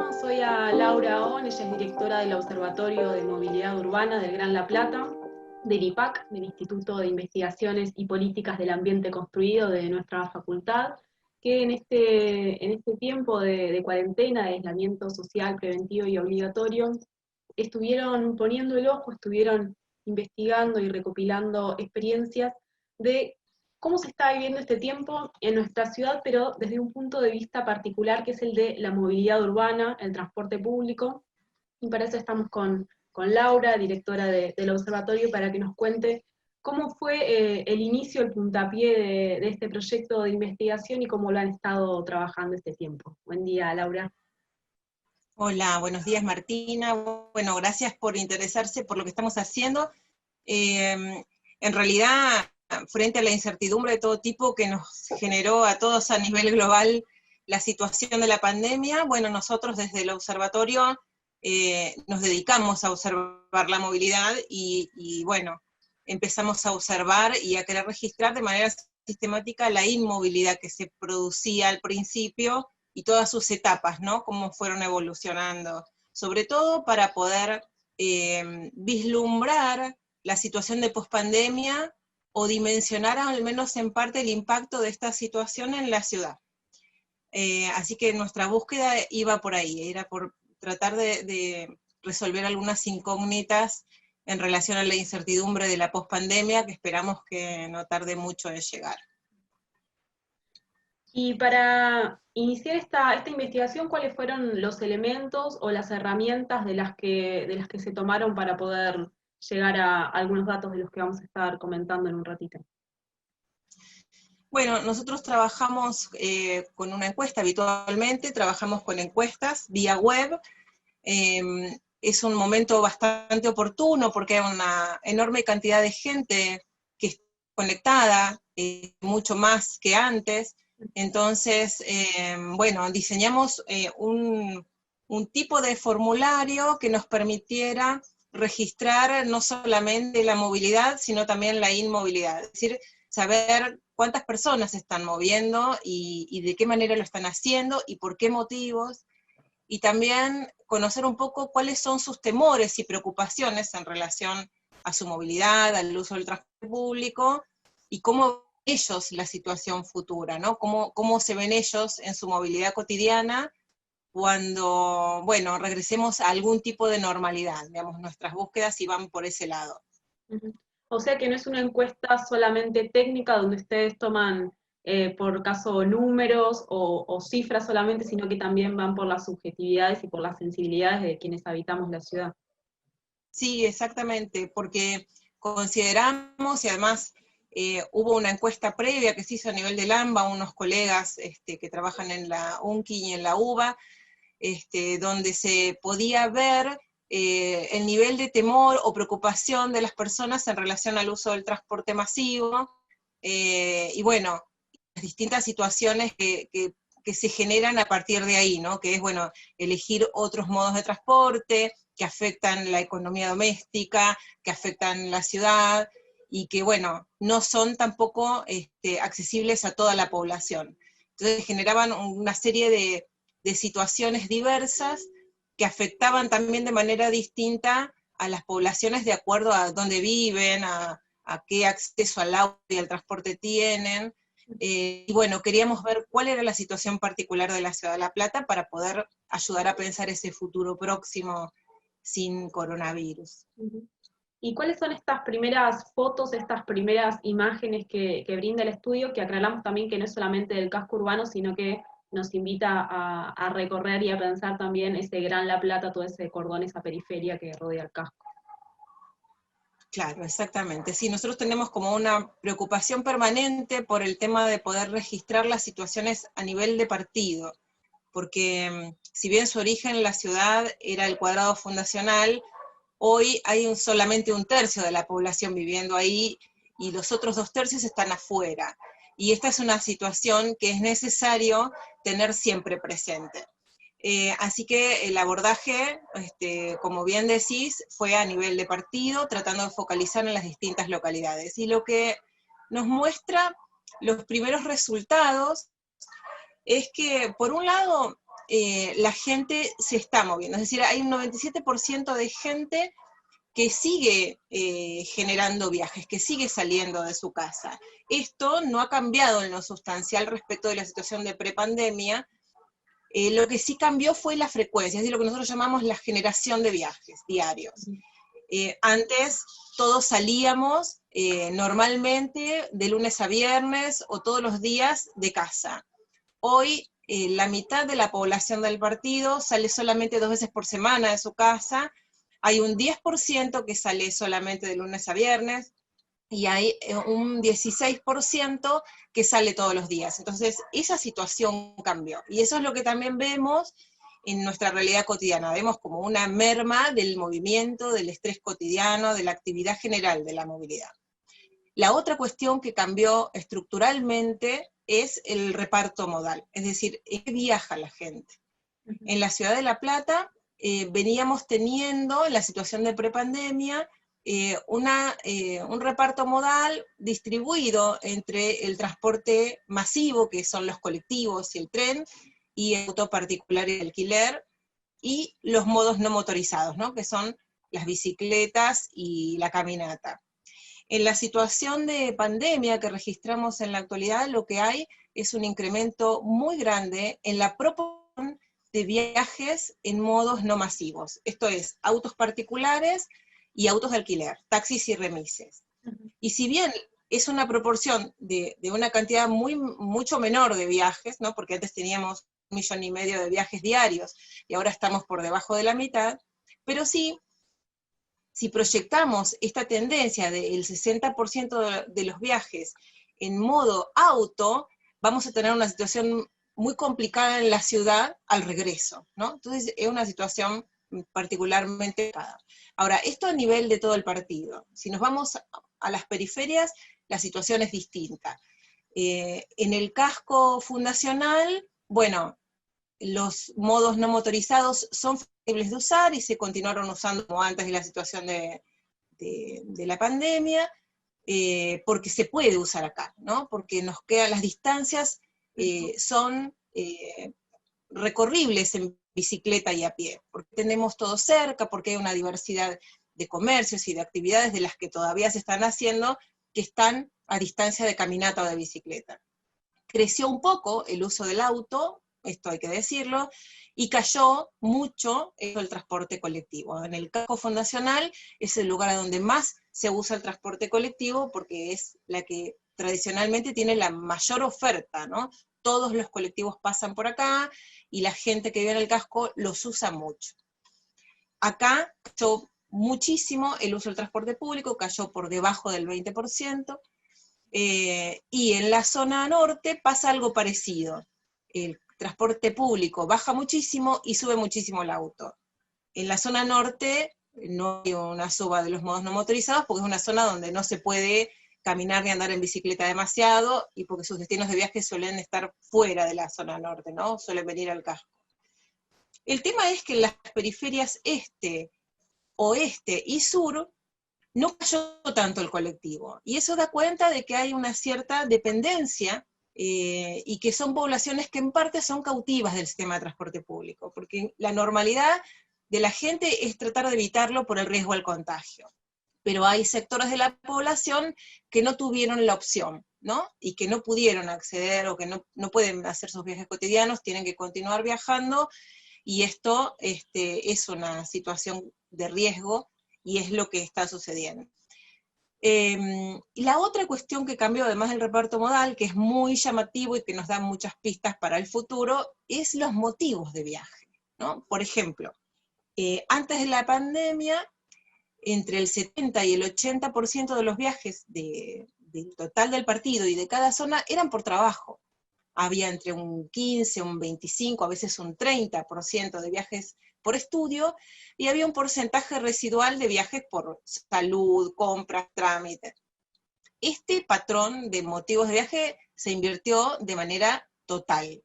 presentamos hoy a Laura On, ella es directora del Observatorio de Movilidad Urbana del Gran La Plata, del IPAC, del Instituto de Investigaciones y Políticas del Ambiente Construido de nuestra facultad, que en este tiempo de cuarentena, de aislamiento social, preventivo y obligatorio, estuvieron poniendo el ojo, estuvieron investigando y recopilando experiencias de cómo se está viviendo este tiempo en nuestra ciudad, pero desde un punto de vista particular, que es el de la movilidad urbana, el transporte público. Y para eso estamos con Laura, directora del observatorio, para que nos cuente cómo fue el inicio, el puntapié de este proyecto de investigación y cómo lo han estado trabajando este tiempo. Buen día, Laura. Hola, buenos días Martina. Bueno, gracias por interesarse por lo que estamos haciendo. En realidad, frente a la incertidumbre de todo tipo que nos generó a todos a nivel global la situación de la pandemia, bueno, nosotros desde el observatorio nos dedicamos a observar la movilidad y bueno, empezamos a observar y a querer registrar de manera sistemática la inmovilidad que se producía al principio y todas sus etapas, ¿no? Cómo fueron evolucionando, sobre todo para poder vislumbrar la situación de pospandemia o dimensionar al menos en parte el impacto de esta situación en la ciudad. Así que nuestra búsqueda iba por ahí, era por tratar de resolver algunas incógnitas en relación a la incertidumbre de la pospandemia, que esperamos que no tarde mucho en llegar. Y para iniciar esta investigación, ¿cuáles fueron los elementos o las herramientas de las que se tomaron para poder llegar a algunos datos de los que vamos a estar comentando en un ratito? Bueno, nosotros trabajamos con una encuesta habitualmente, trabajamos con encuestas vía web. Es un momento bastante oportuno porque hay una enorme cantidad de gente que está conectada, mucho más que antes. Entonces, bueno, diseñamos un tipo de formulario que nos permitiera registrar no solamente la movilidad, sino también la inmovilidad. Es decir, saber cuántas personas se están moviendo y de qué manera lo están haciendo y por qué motivos, y también conocer un poco cuáles son sus temores y preocupaciones en relación a su movilidad, al uso del transporte público, y cómo ellos la situación futura, ¿no? Cómo se ven ellos en su movilidad cotidiana cuando, bueno, regresemos a algún tipo de normalidad, digamos, nuestras búsquedas iban por ese lado. O sea que no es una encuesta solamente técnica donde ustedes toman por caso números o cifras solamente, sino que también van por las subjetividades y por las sensibilidades de quienes habitamos la ciudad. Sí, exactamente, porque consideramos, y además hubo una encuesta previa que se hizo a nivel del AMBA, unos colegas que trabajan en la UNCI y en la UBA, donde se podía ver el nivel de temor o preocupación de las personas en relación al uso del transporte masivo, y bueno, las distintas situaciones que se generan a partir de ahí, ¿no? Que es, bueno, elegir otros modos de transporte, que afectan la economía doméstica, que afectan la ciudad, y que, bueno, no son tampoco accesibles a toda la población. Entonces generaban una serie de situaciones diversas que afectaban también de manera distinta a las poblaciones de acuerdo a dónde viven, a qué acceso al agua y al transporte tienen. Y bueno, queríamos ver cuál era la situación particular de la ciudad de La Plata para poder ayudar a pensar ese futuro próximo sin coronavirus. ¿Y cuáles son estas primeras fotos, estas primeras imágenes que brinda el estudio, que aclaramos también que no es solamente del casco urbano, sino que nos invita a recorrer y a pensar también ese Gran La Plata, todo ese cordón, esa periferia que rodea el casco? Claro, exactamente. Sí, nosotros tenemos como una preocupación permanente por el tema de poder registrar las situaciones a nivel de partido, porque si bien su origen en la ciudad era el cuadrado fundacional, hoy hay solamente un tercio de la población viviendo ahí y los otros 2 tercios están afuera. Y esta es una situación que es necesario tener siempre presente. Así que el abordaje, como bien decís, fue a nivel de partido, tratando de focalizar en las distintas localidades. Y lo que nos muestra los primeros resultados es que, por un lado, la gente se está moviendo, es decir, hay un 97% de gente que sigue generando viajes, que sigue saliendo de su casa. Esto no ha cambiado en lo sustancial respecto de la situación de prepandemia. Lo que sí cambió fue la frecuencia, es decir, lo que nosotros llamamos la generación de viajes diarios. Antes todos salíamos normalmente de lunes a viernes o todos los días de casa. Hoy la mitad de la población del partido sale solamente 2 veces por semana de su casa, hay un 10% que sale solamente de lunes a viernes, y hay un 16% que sale todos los días. Entonces, esa situación cambió. Y eso es lo que también vemos en nuestra realidad cotidiana. Vemos como una merma del movimiento, del estrés cotidiano, de la actividad general de la movilidad. La otra cuestión que cambió estructuralmente es el reparto modal, es decir, ¿en qué viaja la gente? En la ciudad de La Plata veníamos teniendo, en la situación de prepandemia, un reparto modal distribuido entre el transporte masivo, que son los colectivos y el tren, y el auto particular y el alquiler, y los modos no motorizados, ¿no? Que son las bicicletas y la caminata. En la situación de pandemia que registramos en la actualidad, lo que hay es un incremento muy grande en la proporción de viajes en modos no masivos. Esto es, autos particulares y autos de alquiler, taxis y remises. Y si bien es una proporción de una cantidad mucho menor de viajes, ¿no? Porque antes teníamos 1,5 millones de viajes diarios, y ahora estamos por debajo de la mitad, pero sí, si proyectamos esta tendencia del 60% de los viajes en modo auto, vamos a tener una situación muy complicada en la ciudad al regreso, ¿no? Entonces es una situación particularmente complicada. Ahora, esto a nivel de todo el partido. Si nos vamos a las periferias, la situación es distinta. En el casco fundacional, bueno, los modos no motorizados son fáciles de usar y se continuaron usando como antes de la situación de la pandemia, porque se puede usar acá, ¿no? Porque nos quedan las distancias, son recorribles en bicicleta y a pie, porque tenemos todo cerca, porque hay una diversidad de comercios y de actividades de las que todavía se están haciendo, que están a distancia de caminata o de bicicleta. Creció un poco el uso del auto, esto hay que decirlo, y cayó mucho el transporte colectivo. En el casco fundacional es el lugar donde más se usa el transporte colectivo, porque es la que tradicionalmente tiene la mayor oferta, ¿no? Todos los colectivos pasan por acá, y la gente que vive en el casco los usa mucho. Acá cayó muchísimo el uso del transporte público, cayó por debajo del 20%, y en la zona norte pasa algo parecido. El transporte público baja muchísimo y sube muchísimo el auto. En la zona norte no hay una suba de los modos no motorizados, porque es una zona donde no se puede caminar ni andar en bicicleta demasiado, y porque sus destinos de viaje suelen estar fuera de la zona norte, ¿no? Suelen venir al casco. El tema es que en las periferias este, oeste y sur no cayó tanto el colectivo, y eso da cuenta de que hay una cierta dependencia, y que son poblaciones que en parte son cautivas del sistema de transporte público, porque la normalidad de la gente es tratar de evitarlo por el riesgo al contagio. Pero hay sectores de la población que no tuvieron la opción, ¿no? Y que no pudieron acceder, o que no pueden hacer sus viajes cotidianos, tienen que continuar viajando, y esto es una situación de riesgo, y es lo que está sucediendo. Y la otra cuestión que cambió, además del reparto modal, que es muy llamativo y que nos da muchas pistas para el futuro, es los motivos de viaje, ¿no? Por ejemplo, antes de la pandemia, entre el 70 y el 80% de los viajes del total del partido y de cada zona eran por trabajo. Había entre un 15, un 25, a veces un 30% de viajes por estudio, y había un porcentaje residual de viajes por salud, compras, trámites. Este patrón de motivos de viaje se invirtió de manera total.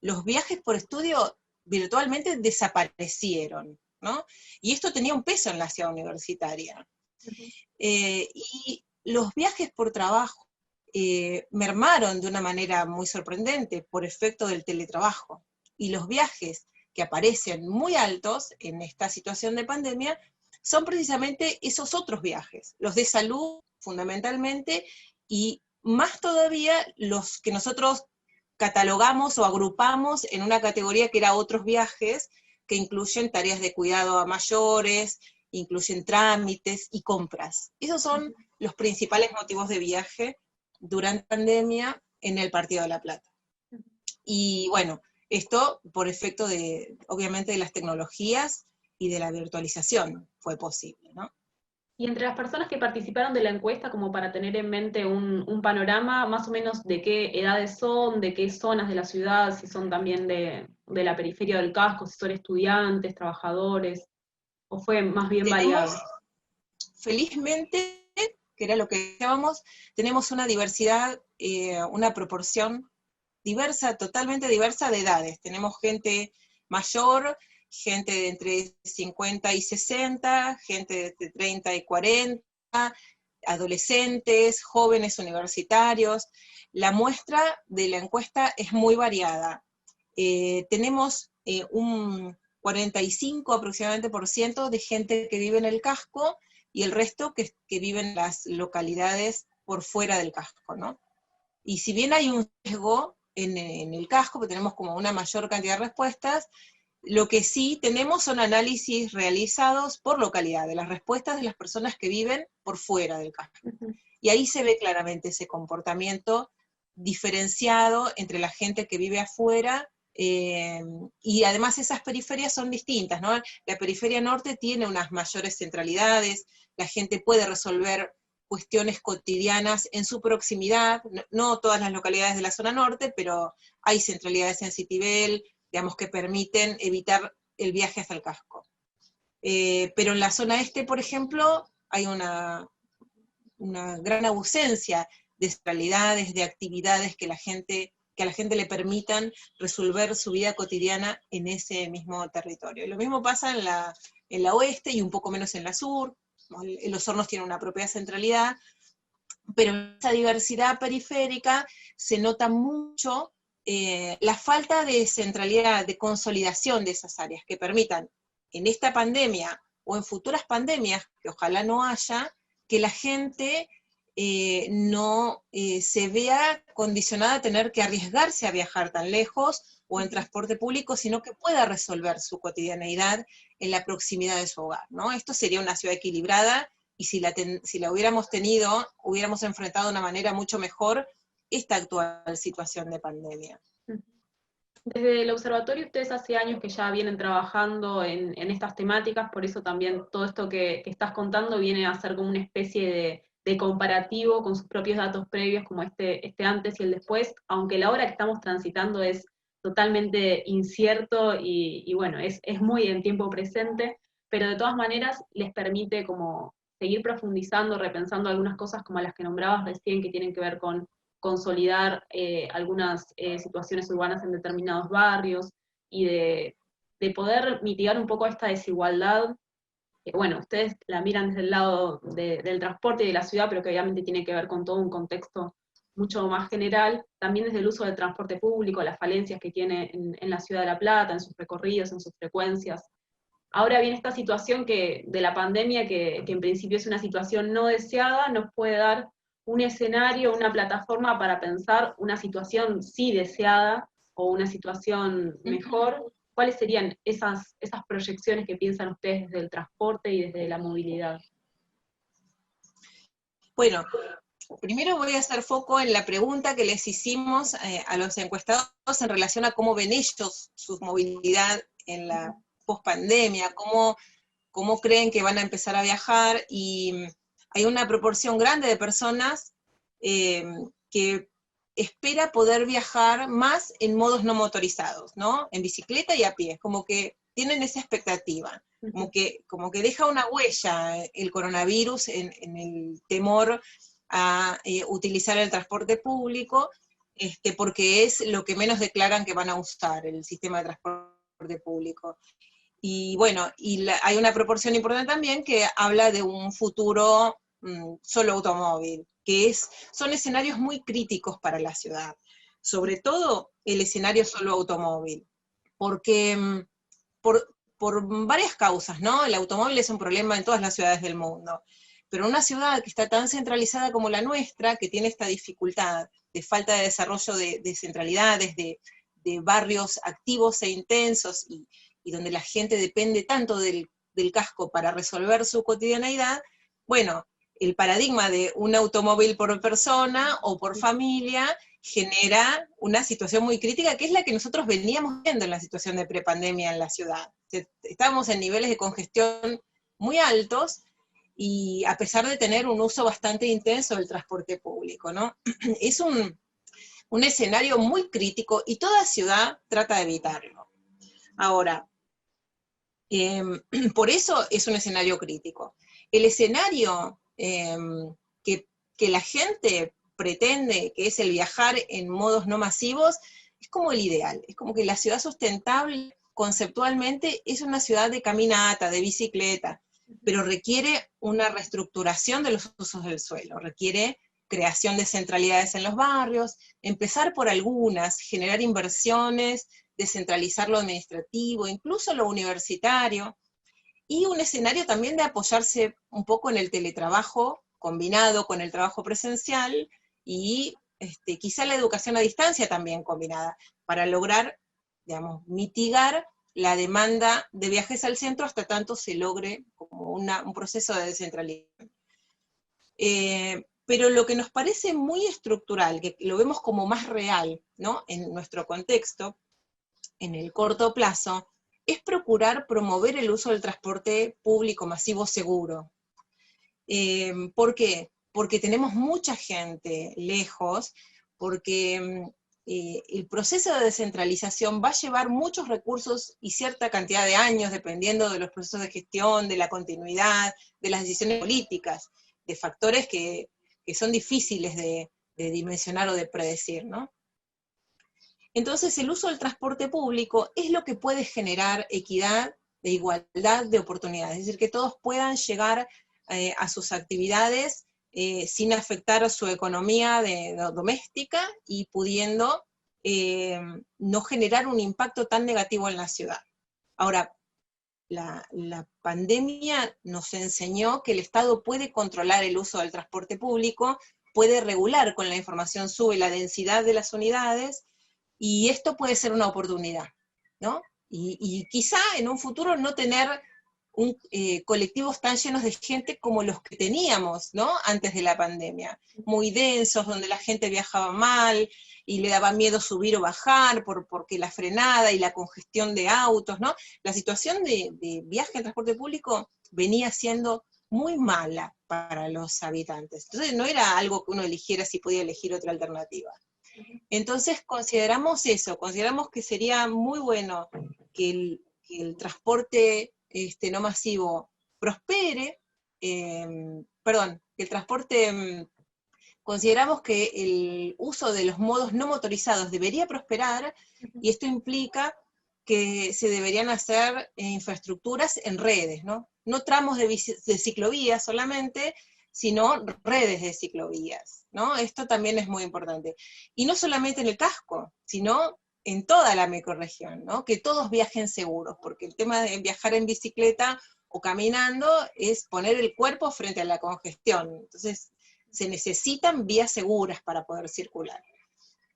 Los viajes por estudio virtualmente desaparecieron, ¿no? Y esto tenía un peso en la ciudad universitaria. Y los viajes por trabajo mermaron de una manera muy sorprendente por efecto del teletrabajo. y los viajes que aparecen muy altos en esta situación de pandemia son precisamente esos otros viajes, los de salud fundamentalmente, y más todavía los que nosotros catalogamos o agrupamos en una categoría que era otros viajes, que incluyen tareas de cuidado a mayores, incluyen trámites y compras. Esos son los principales motivos de viaje durante la pandemia en el Partido de La Plata. Y bueno, esto por efecto de, obviamente, de las tecnologías y de la virtualización fue posible, ¿no? Y entre las personas que participaron de la encuesta, como para tener en mente un panorama, más o menos de qué edades son, de qué zonas de la ciudad, si son también de la periferia del casco, si son estudiantes, trabajadores, o fue más bien Tenemos, variado. felizmente, que era lo que decíamos, tenemos una diversidad, una proporción diversa, totalmente diversa de edades. Tenemos gente mayor, gente de entre 50 y 60, gente de 30 y 40, adolescentes, jóvenes universitarios. La muestra de la encuesta es muy variada. Tenemos un 45 aproximadamente por ciento de gente que vive en el casco, y el resto que vive en las localidades por fuera del casco, ¿no? Y si bien hay un sesgo en el casco, que tenemos como una mayor cantidad de respuestas, lo que sí tenemos son análisis realizados por localidad, de las respuestas de las personas que viven por fuera del casco. Y ahí se ve claramente ese comportamiento diferenciado entre la gente que vive afuera, y además esas periferias son distintas, ¿no? La periferia norte tiene unas mayores centralidades, la gente puede resolver cuestiones cotidianas en su proximidad, no todas las localidades de la zona norte, pero hay centralidades en Citibel, digamos, que permiten evitar el viaje hasta el casco. Pero en la zona este, por ejemplo, hay una gran ausencia de centralidades, de actividades que a la gente le permitan resolver su vida cotidiana en ese mismo territorio. Y lo mismo pasa en la oeste y un poco menos en la sur. Los Hornos tienen una propia centralidad, pero en esa diversidad periférica se nota mucho la falta de centralidad, de consolidación de esas áreas que permitan en esta pandemia o en futuras pandemias, que ojalá no haya, que la gente no se vea condicionada a tener que arriesgarse a viajar tan lejos o en transporte público, sino que pueda resolver su cotidianeidad en la proximidad de su hogar, ¿no? Esto sería una ciudad equilibrada, y si la hubiéramos tenido, hubiéramos enfrentado de una manera mucho mejor esta actual situación de pandemia. Desde el observatorio ustedes hace años que ya vienen trabajando en estas temáticas, por eso también todo esto que estás contando viene a ser como una especie de comparativo con sus propios datos previos, como este antes y el después, aunque la hora que estamos transitando es totalmente incierto y bueno, es muy en tiempo presente, pero de todas maneras les permite como seguir profundizando, repensando algunas cosas como las que nombrabas recién, que tienen que ver con consolidar algunas situaciones urbanas en determinados barrios y de poder mitigar un poco esta desigualdad. Bueno, ustedes la miran desde el lado del transporte y de la ciudad, pero que obviamente tiene que ver con todo un contexto mucho más general, también desde el uso del transporte público, las falencias que tiene en la ciudad de La Plata, en sus recorridos, en sus frecuencias. Ahora viene esta situación de la pandemia, que en principio es una situación no deseada, nos puede dar un escenario, una plataforma para pensar una situación sí deseada o una situación mejor. ¿Cuáles serían esas proyecciones que piensan ustedes desde el transporte y desde la movilidad? Bueno, primero voy a hacer foco en la pregunta que les hicimos a los encuestados en relación a cómo ven ellos su movilidad en la pospandemia, cómo creen que van a empezar a viajar, y hay una proporción grande de personas que espera poder viajar más en modos no motorizados, ¿no? En bicicleta y a pie, como que tienen esa expectativa, como que deja una huella el coronavirus en el temor a utilizar el transporte público, porque es lo que menos declaran que van a usar, el sistema de transporte público. Y bueno, hay una proporción importante también que habla de un futuro solo automóvil, son escenarios muy críticos para la ciudad, sobre todo el escenario solo automóvil. porque por varias causas, ¿no? El automóvil es un problema en todas las ciudades del mundo, pero una ciudad que está tan centralizada como la nuestra, que tiene esta dificultad de falta de desarrollo de centralidades, de barrios activos e intensos, y donde la gente depende tanto del casco para resolver su cotidianeidad, bueno, el paradigma de un automóvil por persona o por familia genera una situación muy crítica, que es la que nosotros veníamos viendo en la situación de prepandemia en la ciudad. Estábamos en niveles de congestión muy altos, y a pesar de tener un uso bastante intenso del transporte público, ¿no? Es un escenario muy crítico, y toda ciudad trata de evitarlo. Ahora, por eso es un escenario crítico. El escenario que la gente pretende, que es el viajar en modos no masivos, es como el ideal. Es como que la ciudad sustentable, conceptualmente, es una ciudad de caminata, de bicicleta, pero requiere una reestructuración de los usos del suelo, requiere creación de centralidades en los barrios, empezar por algunas, generar inversiones, descentralizar lo administrativo, incluso lo universitario, y un escenario también de apoyarse un poco en el teletrabajo combinado con el trabajo presencial, y quizá la educación a distancia también combinada, para lograr, digamos, mitigar la demanda de viajes al centro hasta tanto se logre como un proceso de descentralización. Pero lo que nos parece muy estructural, que lo vemos como más real, ¿no?, en nuestro contexto, en el corto plazo, es procurar promover el uso del transporte público masivo seguro. ¿Por qué? Porque tenemos mucha gente lejos, porque el proceso de descentralización va a llevar muchos recursos y cierta cantidad de años, dependiendo de los procesos de gestión, de la continuidad, de las decisiones políticas, de factores que son difíciles de dimensionar o de predecir, ¿no? Entonces, el uso del transporte público es lo que puede generar equidad e igualdad de oportunidades, es decir, que todos puedan llegar a sus actividades sin afectar a su economía doméstica, y pudiendo no generar un impacto tan negativo en la ciudad. Ahora, la pandemia nos enseñó que el Estado puede controlar el uso del transporte público, puede regular con la información SUBE la densidad de las unidades, y esto puede ser una oportunidad, ¿no? Y quizá en un futuro no tener colectivos tan llenos de gente como los que teníamos, ¿no?, antes de la pandemia, muy densos, donde la gente viajaba mal, y le daba miedo subir o bajar, porque la frenada y la congestión de autos, ¿no? La situación de viaje en transporte público venía siendo muy mala para los habitantes. Entonces no era algo que uno eligiera si podía elegir otra alternativa. Entonces consideramos eso, consideramos que sería muy bueno que el transporte no masivo prospere, perdón, que el transporte, consideramos que el uso de los modos no motorizados debería prosperar, y esto implica que se deberían hacer infraestructuras en redes, ¿no? No tramos de ciclovías solamente, sino redes de ciclovías, ¿no? Esto también es muy importante. Y no solamente en el casco, sino en toda la microrregión, ¿no? Que todos viajen seguros, porque el tema de viajar en bicicleta o caminando es poner el cuerpo frente a la congestión. Entonces, se necesitan vías seguras para poder circular.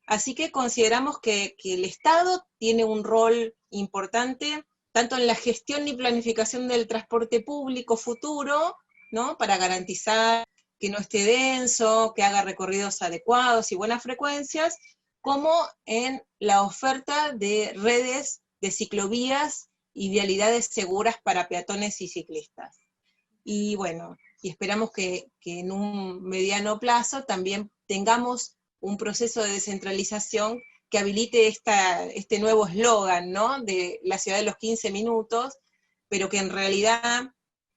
Así que consideramos que el Estado tiene un rol importante, tanto en la gestión y planificación del transporte público futuro, ¿no?, para garantizar que no esté denso, que haga recorridos adecuados y buenas frecuencias, como en la oferta de redes de ciclovías y vialidades seguras para peatones y ciclistas. Y bueno, y esperamos que en un mediano plazo también tengamos un proceso de descentralización que habilite este nuevo eslogan, ¿no?, de la ciudad de los 15 minutos, pero que en realidad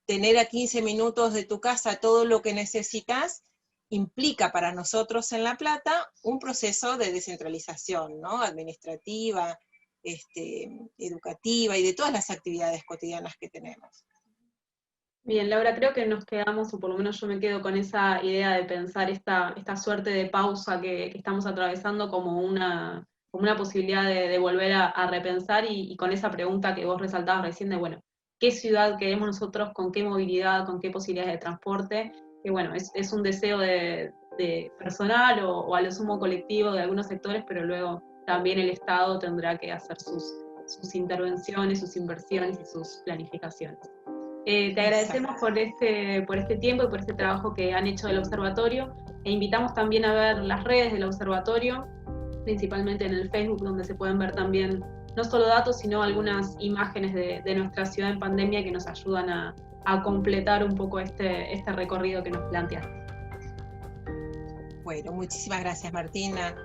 tener a 15 minutos de tu casa todo lo que necesitas implica para nosotros en La Plata un proceso de descentralización, ¿no?, administrativa, educativa y de todas las actividades cotidianas que tenemos. Bien, Laura, creo que nos quedamos, o por lo menos yo me quedo con esa idea de pensar esta suerte de pausa que estamos atravesando como una como una posibilidad de volver a repensar y con esa pregunta que vos resaltabas recién de, bueno, ¿qué ciudad queremos nosotros, con qué movilidad, con qué posibilidades de transporte? Que bueno, es un deseo de personal o a lo sumo colectivo de algunos sectores, pero luego también el Estado tendrá que hacer sus intervenciones, sus inversiones y sus planificaciones. Te agradecemos por este tiempo y por este trabajo que han hecho del observatorio, e invitamos también a ver las redes del observatorio, principalmente en el Facebook, donde se pueden ver también no solo datos, sino algunas imágenes de nuestra ciudad en pandemia que nos ayudan a completar un poco este recorrido que nos planteaste. Bueno, muchísimas gracias, Martina.